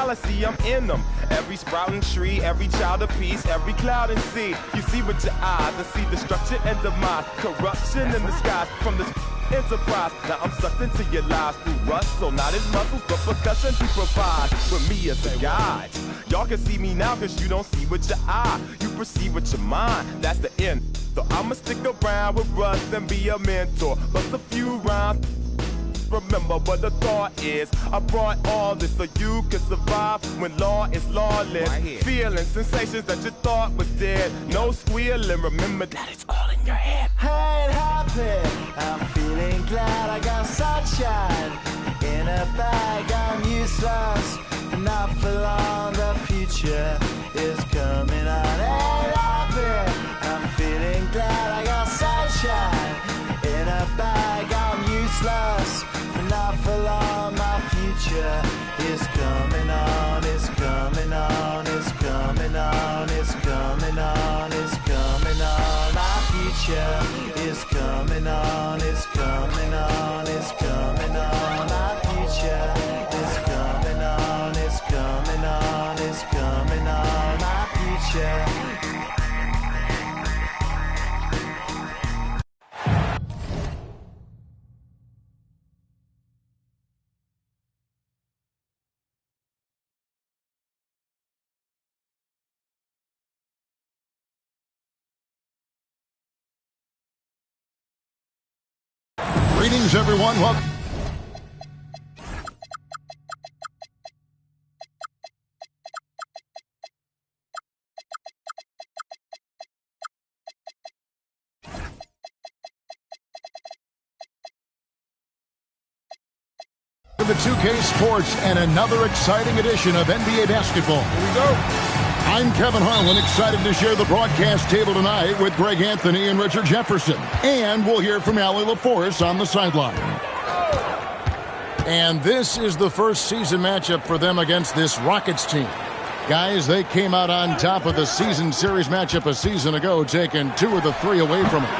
galaxy, I'm in them. Every sprouting tree, every child of peace, every cloud and sea. You see with your eyes and see destruction and demise, corruption in the skies from this enterprise. Now I'm sucked into your lives through rust, so not his muscles, but percussion he provides with me as a guide. Y'all can see me now cause you don't see with your eye. You perceive with your mind, that's the end. So I'ma stick around with Russ and be a mentor. Bust a few rhymes, remember what the thought is. I brought all this so you can survive when law is lawless. Feeling sensations that you thought was dead. No squealing, remember that it's all in your head. I ain't happy, I'm feeling glad. I got sunshine in a bag. I'm useless, not for long. The future is coming on. Ain't happy, I'm feeling glad. I got sunshine in a bag. I'm useless, not for long. My future is coming on. It's coming on. It's coming on. It's coming on. It's coming on. My future is coming on. It's coming on. It's coming on. My future is coming on. It's coming on. It's coming on. My future. Greetings, everyone. Welcome. To the 2K Sports and another exciting edition of NBA basketball. Here we go. I'm Kevin Harlan, excited to share the broadcast table tonight with Greg Anthony and Richard Jefferson. And we'll hear from Allie LaForce on the sideline. And this is the first season matchup for them against this Rockets team. Guys, they came out on top of the season series matchup a season ago, taking 2 of the 3 away from it.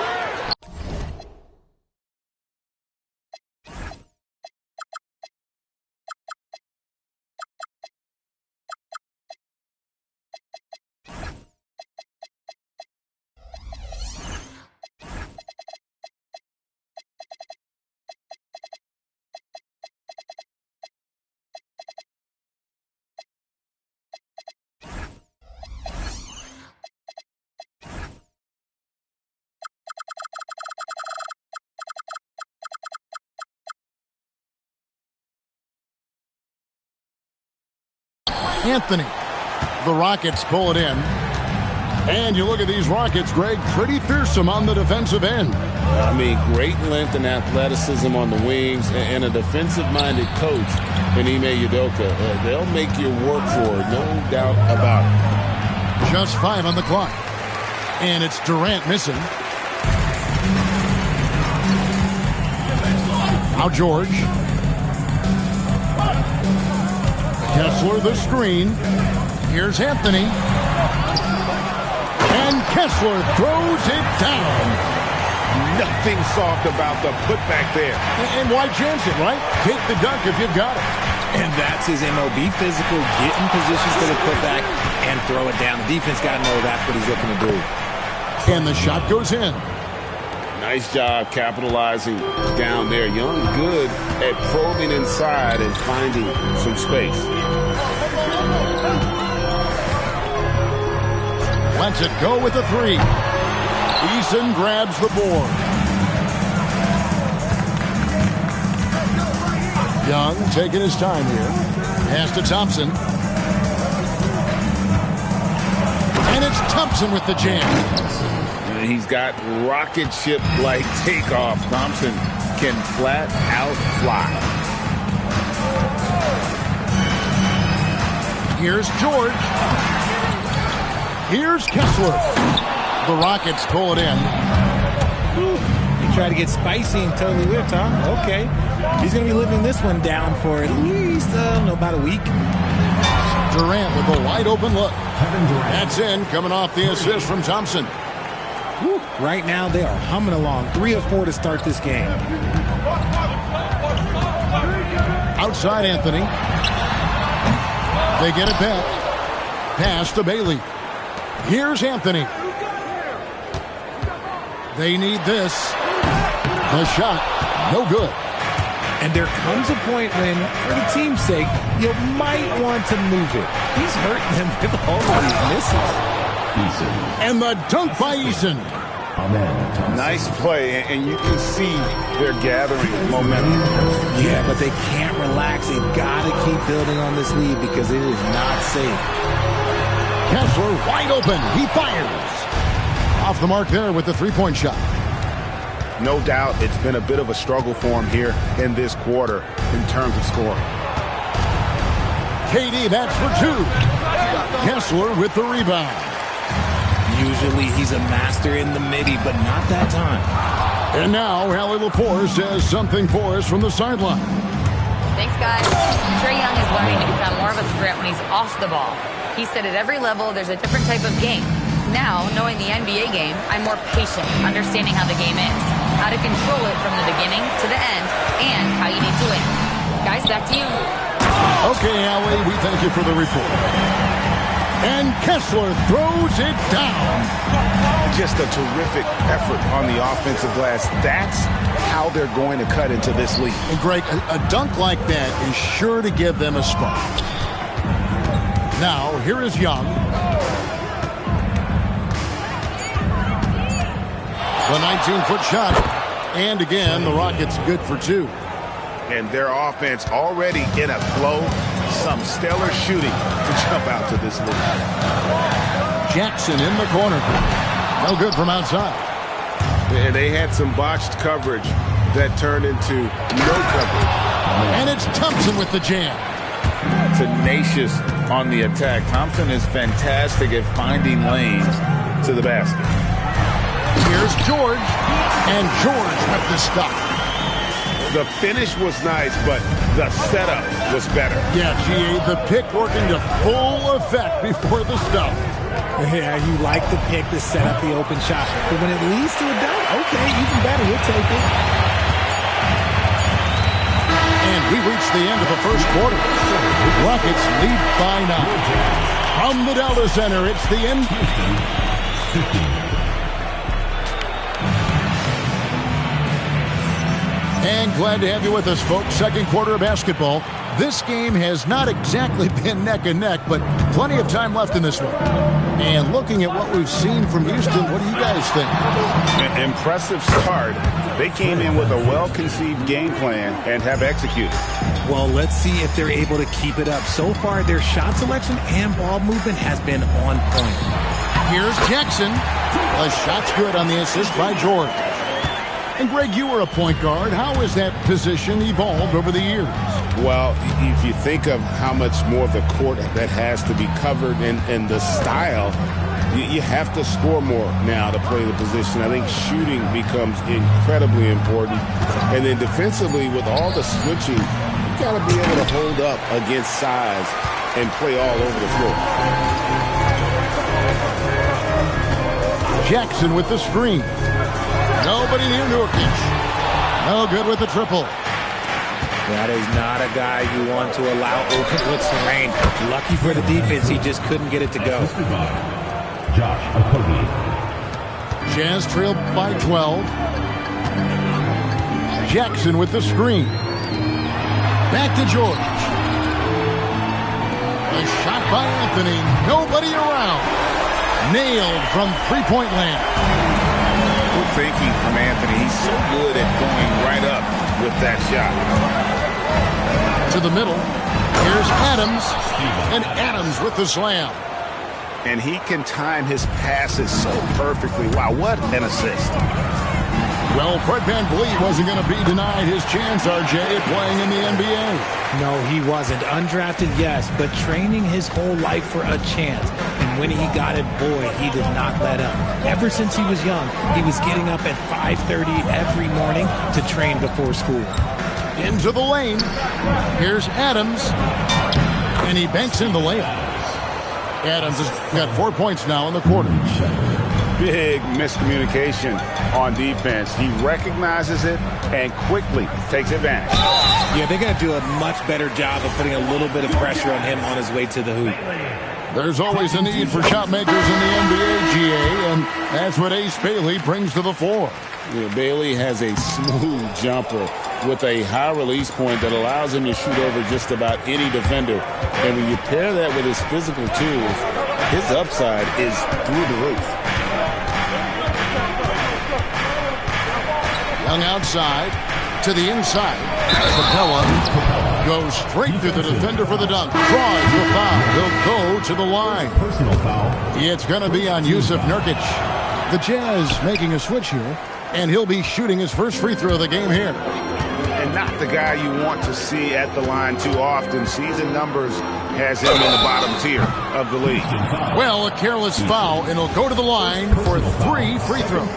Anthony. The Rockets pull it in. And you look at these Rockets, Greg, pretty fearsome on the defensive end. I mean, great length and athleticism on the wings, and a defensive-minded coach in Ime Udoka. They'll make you work for it, no doubt about it. Just 5 on the clock. And it's Durant missing. Now George. Kessler the screen. Here's Anthony. And Kessler throws it down. Nothing soft about the putback there. And why chance it, right? Take the dunk if you've got it. And that's his MO. Be physical, get in position for the putback, and throw it down. The defense got to know that's what he's looking to do. And the shot goes in. Nice job capitalizing down there. Young good at probing inside and finding some space. Lets it go with a 3. Eason grabs the board. Young taking his time here. Pass to Thompson. And it's Thompson with the jam. And he's got rocket ship-like takeoff. Thompson can flat out fly. Here's George. Here's Kessler. The Rockets pull it in. He tried to get spicy and totally whiffed, huh? Okay. He's going to be living this one down for at least, about a week. Durant with a wide open look. That's in, coming off the assist from Thompson. Whew. Right now, they are humming along. 3 of 4 to start this game. Outside Anthony. They get it back. Pass to Bailey. Here's Anthony. They need this. The shot, no good. And there comes a point when, for the team's sake, you might want to move it. He's hurting them with all of these misses. And the dunk by Eason. Nice play, and you can see they're gathering momentum. Yeah, but they can't relax. They've got to keep building on this lead because it is not safe. Kessler wide open. He fires. Off the mark there with the three-point shot. No doubt it's been a bit of a struggle for him here in this quarter in terms of scoring. KD, that's for two. Kessler with the rebound. Usually he's a master in the midi, but not that time. And now Allie LaForce says something for us from the sideline. Thanks, guys. Trae Young is learning to become more of a threat when he's off the ball. He said at every level there's a different type of game. Now, knowing the NBA game, I'm more patient, understanding how the game is, how to control it from the beginning to the end, and how you need to win. Guys, back to you. Okay, Allie, we thank you for the report. And Kessler throws it down. Just a terrific effort on the offensive glass. That's how they're going to cut into this lead. And Greg, a dunk like that is sure to give them a spark. Now, here is Young. The 19-foot shot. And again, the Rockets good for two. And their offense already in a flow. Some stellar shooting to jump out to this lead. Jackson in the corner. No good from outside. And they had some botched coverage that turned into no coverage. And it's Thompson with the jam. Tenacious on the attack. Thompson is fantastic at finding lanes to the basket. Here's George. And George with the stuff. The finish was nice, but the setup was better. Yeah, GA, the pick working to full effect before the stuff. Yeah, you like the pick to set up the open shot. But when it leads to a dunk, okay, even better. We'll take it. And we reach the end of the first quarter. Rockets lead by 9. From the Delta Center, it's the end. And glad to have you with us, folks. Second quarter of basketball. This game has not exactly been neck and neck, but plenty of time left in this one. And looking at what we've seen from Houston, what do you guys think? An impressive start. They came in with a well-conceived game plan and have executed. Well, let's see if they're able to keep it up. So far, their shot selection and ball movement has been on point. Here's Jackson. The shot's good on the assist by George. And Greg, you were a point guard. How has that position evolved over the years? Well, if you think of how much more of the court that has to be covered and the style, you have to score more now to play the position. I think shooting becomes incredibly important. And then defensively, with all the switching, you got to be able to hold up against size and play all over the floor. Jackson with the screen. Nobody near Nurkic. No good with the triple. That is not a guy you want to allow open looks to rain. Lucky for the defense, he just couldn't get it to go. Josh Okogie. Jazz trailed by 12. Jackson with the screen. Back to George. A shot by Anthony. Nobody around. Nailed from three-point land. Good thinking from Anthony. He's so good at going right up with that shot. To the middle. Here's Adams. And Adams with the slam. And he can time his passes so perfectly. Wow, what an assist. Well, Fred VanVleet wasn't going to be denied his chance, RJ, at playing in the NBA. No, he wasn't. Undrafted, yes, but training his whole life for a chance. And when he got it, boy, he did not let up. Ever since he was young, he was getting up at 5:30 every morning to train before school. Into the lane. Here's Adams. And he banks in the layup. Adams has got 4 points now in the quarter. Big miscommunication on defense. He recognizes it and quickly takes advantage. Yeah, they got to do a much better job of putting a little bit of pressure on him on his way to the hoop. There's always a need for shot makers in the NBA, GA, and that's what Ace Bailey brings to the floor. Yeah, Bailey has a smooth jumper with a high release point that allows him to shoot over just about any defender. And when you pair that with his physical tools, his upside is through the roof. Young outside to the inside. Capella goes straight through the defender for the dunk. Draws the foul. He'll go to the line. Personal foul. It's going to be on Yusuf Nurkic. The Jazz making a switch here, and he'll be shooting his first free throw of the game here. And not the guy you want to see at the line too often. Season numbers has him in the bottom tier of the league. Well, a careless foul, and he'll go to the line for 3 free throws.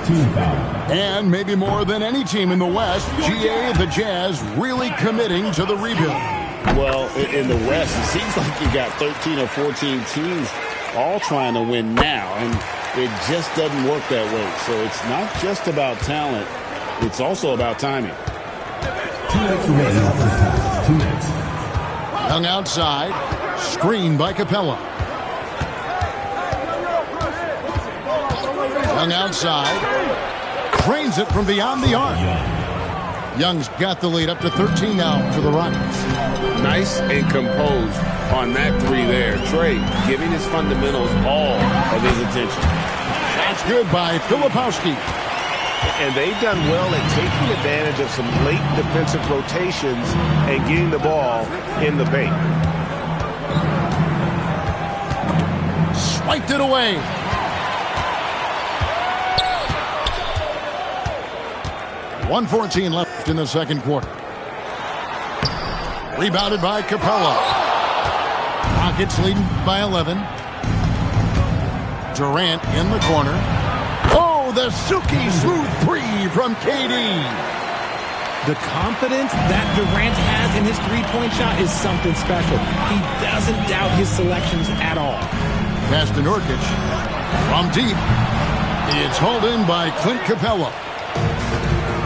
And maybe more than any team in the West, GA, the Jazz, really committing to the rebuild. Well, in the West, it seems like you got 13 or 14 teams all trying to win now, and it just doesn't work that way. So it's not just about talent, it's also about timing. 2 minutes remaining on first half. 2 minutes. Young outside, screened by Capella. Young outside, drains it from beyond the arc. Young's got the lead up to 13 now for the Rockets. Nice and composed on that 3 there. Trey giving his fundamentals all of his attention. That's good by Filipowski. And they've done well at taking advantage of some late defensive rotations and getting the ball in the paint. Swiped it away. .114 left in the second quarter. Rebounded by Capella. Rockets leading by 11. Durant in the corner. Oh, the silky smooth 3 from KD. The confidence that Durant has in his three-point shot is something special. He doesn't doubt his selections at all. Pass to Nurkic. From deep. It's hauled in by Clint Capella.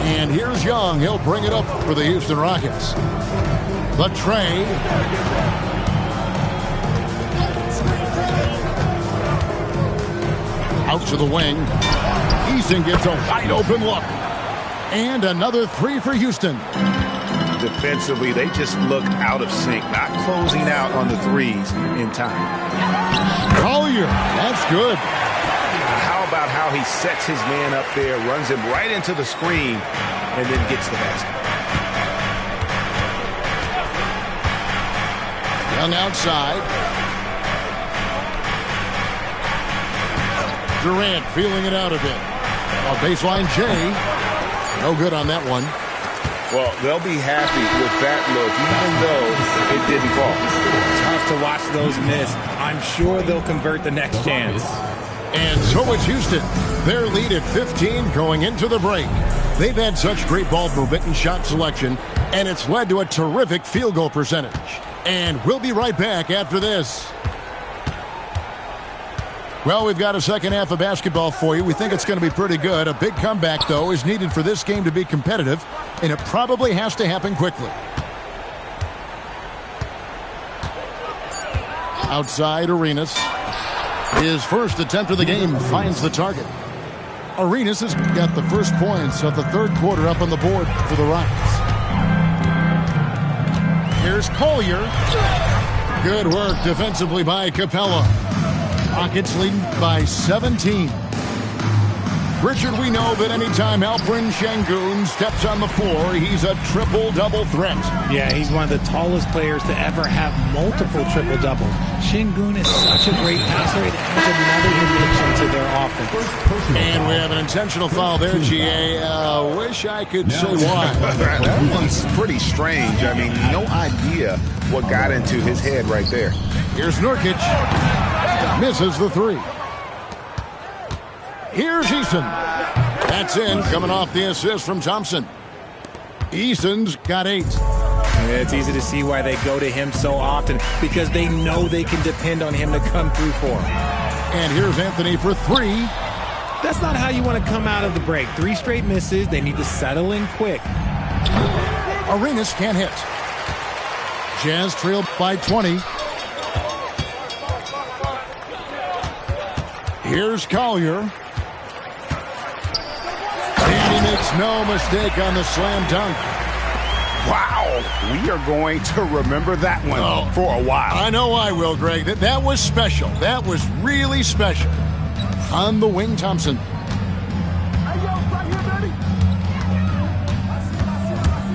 And here's Young. He'll bring it up for the Houston Rockets. The trade. Out to the wing. Eason gets a wide open look. And another 3 for Houston. Defensively, they just look out of sync, not closing out on the threes in time. Collier, that's good. How about how he sets his man up there, runs him right into the screen, and then gets the basket. Young outside. Durant feeling it out a bit. A baseline J. No good on that one. Well, they'll be happy with that look, even though it didn't fall. Tough to watch those miss. I'm sure they'll convert the next chance. And so it's Houston. Their lead at 15 going into the break. They've had such great ball movement and shot selection, and it's led to a terrific field goal percentage. And we'll be right back after this. Well, we've got a second half of basketball for you. We think it's going to be pretty good. A big comeback, though, is needed for this game to be competitive, and it probably has to happen quickly. Outside, Arenas. His first attempt of the game finds the target. Arenas has got the first points of the third quarter up on the board for the Rockets. Here's Collier. Good work defensively by Capella. Rockets leading by 17. Richard, we know that anytime Alperen Sengun steps on the floor, he's a triple-double threat. Yeah, he's one of the tallest players to ever have multiple triple-doubles. Sengun is such a great passer. It adds another dimension to their offense. And we have an intentional foul there, GA. Wish I could say why. That one's pretty strange. I mean, no idea what got into his head right there. Here's Nurkic. Misses the 3. Here's Eason. That's in, coming off the assist from Thompson. Eason's got 8. It's easy to see why they go to him so often, because they know they can depend on him to come through for them. And here's Anthony for 3. That's not how you want to come out of the break. 3 straight misses. They need to settle in quick. Arenas can't hit. Jazz trailed by 20. Here's Collier. And he makes no mistake on the slam dunk. Wow, we are going to remember that one for a while. I know I will, Greg. That was special. That was really special. On the wing, Thompson.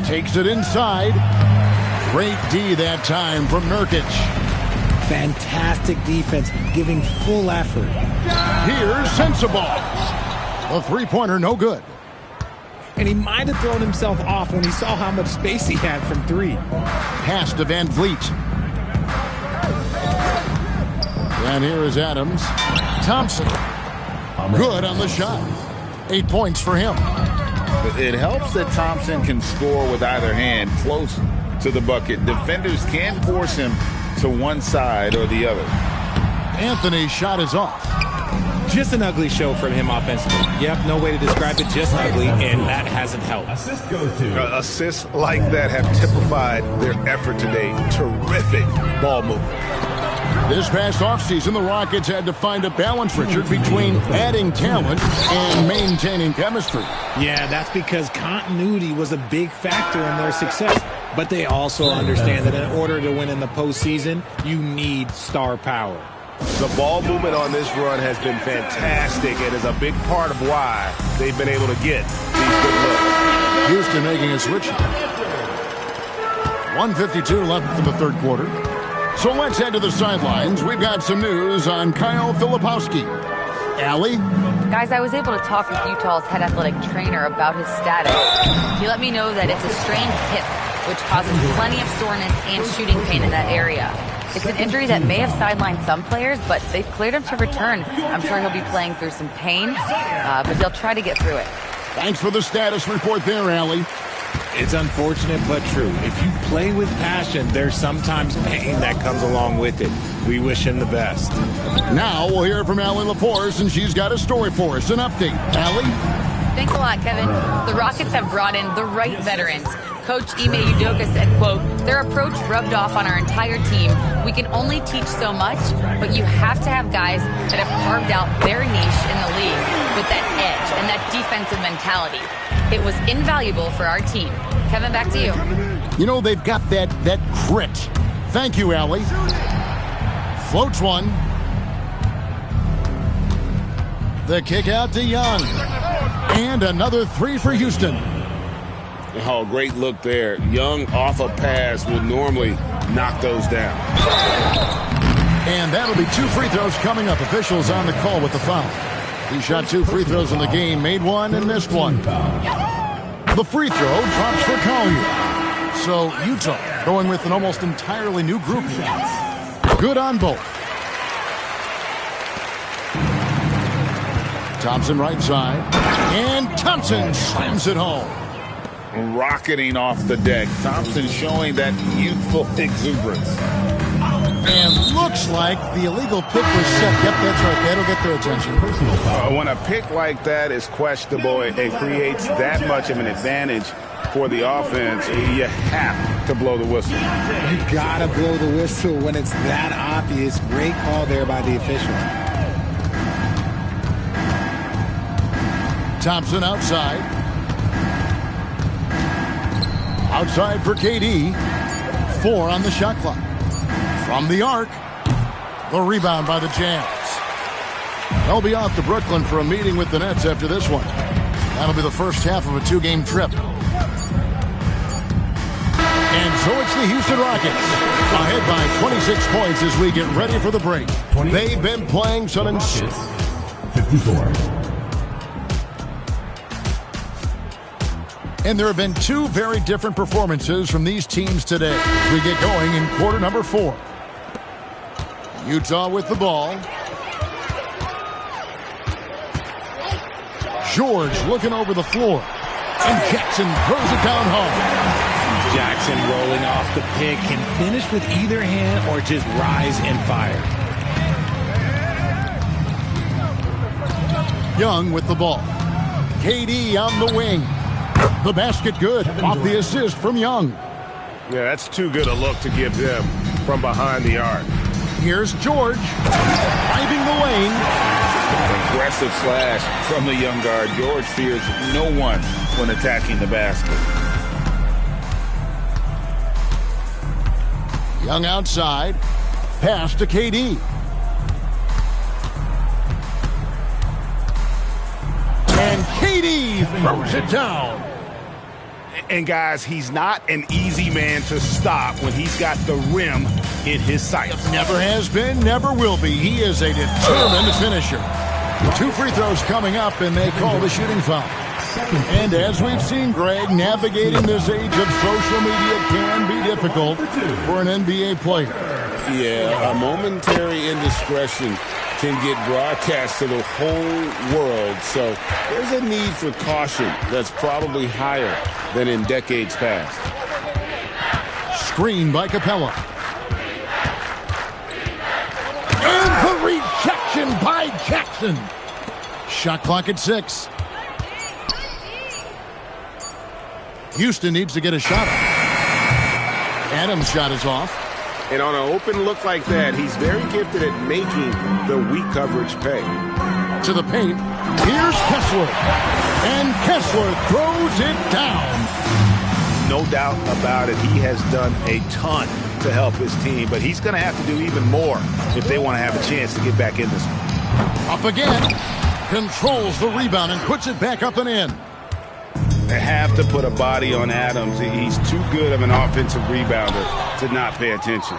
Takes it inside. Great D that time from Nurkic. Fantastic defense, giving full effort. Here's Sensabaugh. The three-pointer, no good. And he might have thrown himself off when he saw how much space he had from 3. Pass to Van Vliet. And here is Adams. Thompson. Good on the shot. 8 points for him. It helps that Thompson can score with either hand close to the bucket. Defenders can force him to one side or the other. Anthony's shot is off. Just an ugly show from him offensively. Yep, no way to describe it, just ugly, and that hasn't helped. Assist goes to. Assists like that have typified their effort today. Terrific ball movement. This past offseason, the Rockets had to find a balance, Richard, between adding talent and maintaining chemistry. Yeah, that's because continuity was a big factor in their success. But they also understand that in order to win in the postseason, you need star power. The ball movement on this run has been fantastic and is a big part of why they've been able to get these good looks. Houston making a switch. 1:52 left in the third quarter. So let's head to the sidelines. We've got some news on Kyle Filipowski. Allie? Guys, I was able to talk with Utah's head athletic trainer about his status. He let me know that it's a strained hip, which causes plenty of soreness and shooting pain in that area. It's an injury that may have sidelined some players, but they've cleared him to return. I'm sure he'll be playing through some pain, but they'll try to get through it. Thanks for the status report there, Allie. It's unfortunate but true. If you play with passion, there's sometimes pain that comes along with it. We wish him the best. Now we'll hear from Allie LaForce, and she's got a story for us. An update. Allie? Thanks a lot, Kevin. The Rockets have brought in the right veterans. Coach Ime Udoka said, quote, "Their approach rubbed off on our entire team. We can only teach so much, but you have to have guys that have carved out their niche in the league with that edge and that defensive mentality. It was invaluable for our team." Kevin, back to you. You know, they've got that grit. Thank you, Allie. Floats one. The kick out to Young. And another 3 for Houston. Oh, great look there. Young off a pass would normally knock those down. And that'll be 2 free throws coming up. Officials on the call with the foul. He shot 2 free throws in the game, made 1 and missed 1. The free throw drops for Collier. So Utah going with an almost entirely new group here. Good on both. Thompson right side. And Thompson slams it home. Rocketing off the deck. Thompson showing that youthful exuberance. And looks like the illegal pick was set. Yep, that's right. That'll get their attention. When a pick like that is questionable and creates that much of an advantage for the offense, you have to blow the whistle. You gotta blow the whistle when it's that obvious. Great call there by the official. Thompson outside. Outside for KD. 4 on the shot clock. From the arc. The rebound by the Jazz. They'll be off to Brooklyn for a meeting with the Nets after this one. That'll be the first half of a 2-game trip. And so it's the Houston Rockets. Ahead by 26 points as we get ready for the break. They've been playing some 54. And there have been 2 very different performances from these teams today as we get going in quarter number 4. Utah with the ball. George looking over the floor. And Jackson throws it down home. Jackson rolling off the pick can finish with either hand or just rise and fire. Young with the ball. KD on the wing. The basket good off the assist from Young. Yeah, that's too good a look to give them from behind the arc. Here's George driving the lane. Aggressive slash from the young guard. George fears no one when attacking the basket. Young outside. Pass to KD. And KD throws it down. And guys, he's not an easy man to stop when he's got the rim in his sights. Never has been, never will be. He is a determined finisher. 2 free throws coming up, and they call the shooting foul. And as we've seen, Greg, navigating this age of social media can be difficult for an NBA player. Yeah, a momentary indiscretion can get broadcast to the whole world. So there's a need for caution that's probably higher than in decades past. Screen by Capella. And the rejection by Jackson. Shot clock at 6. Houston needs to get a shot up. Adams' shot is off. And on an open look like that, he's very gifted at making the weak coverage pay. To the paint. Here's Kessler. And Kessler throws it down. No doubt about it. He has done a ton to help his team, but he's going to have to do even more if they want to have a chance to get back in this one. Up again. Controls the rebound and puts it back up and in. They have to put a body on Adams. He's too good of an offensive rebounder to not pay attention.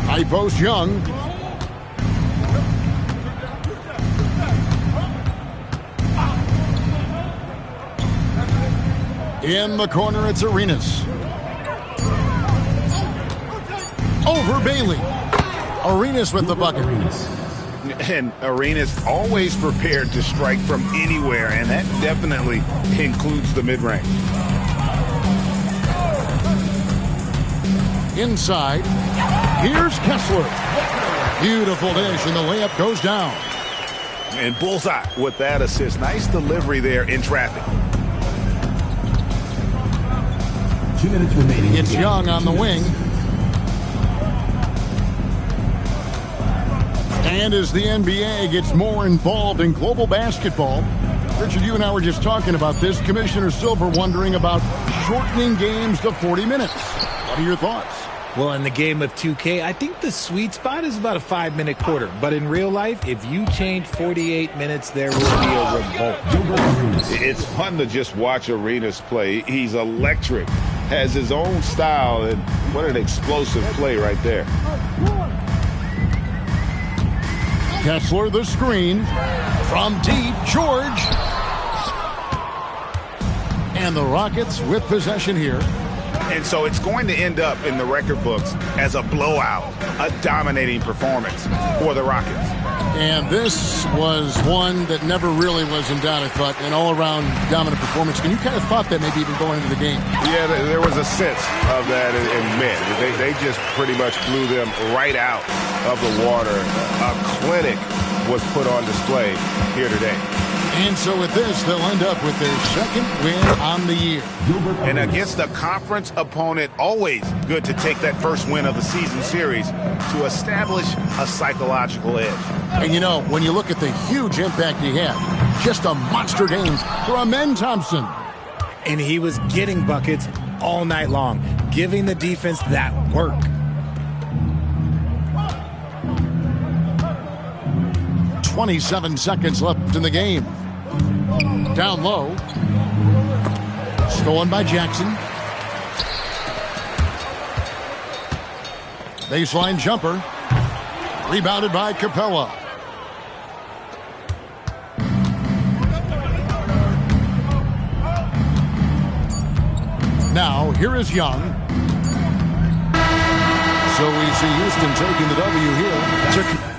High post Young. In the corner, it's Arenas. Over Bailey. Arenas with the bucket. And Arenas always prepared to strike from anywhere, and that definitely includes the mid-range. Inside, here's Kessler. Beautiful dish, and the layup goes down. And bullseye with that assist. Nice delivery there in traffic. 2 minutes remaining. It's Young on the wing. And as the NBA gets more involved in global basketball, Richard, you and I were just talking about this. Commissioner Silver wondering about shortening games to 40 minutes. What are your thoughts? Well, in the game of 2K, I think the sweet spot is about a 5-minute quarter. But in real life, if you change 48 minutes, there will be a revolt. It's fun to just watch Arenas play. He's electric, has his own style, and what an explosive play right there. Kessler the screen. From deep, George. And the Rockets with possession here. And so it's going to end up in the record books as a blowout, a dominating performance for the Rockets. And this was one that never really was in doubt, I thought, an all-around dominant performance. And you kind of thought that maybe even going into the game. Yeah, there was a sense of that in men. They just pretty much blew them right out of the water. A clinic was put on display here today. And so with this, they'll end up with their second win on the year. And against a conference opponent, always good to take that first win of the season series to establish a psychological edge. And you know, when you look at the huge impact he had, just a monster game for Amen Thompson. And he was getting buckets all night long, giving the defense that work. .27 seconds left in the game. Down low. Stolen by Jackson. Baseline jumper. Rebounded by Capella. Now, here is Young. So we see Houston taking the W here.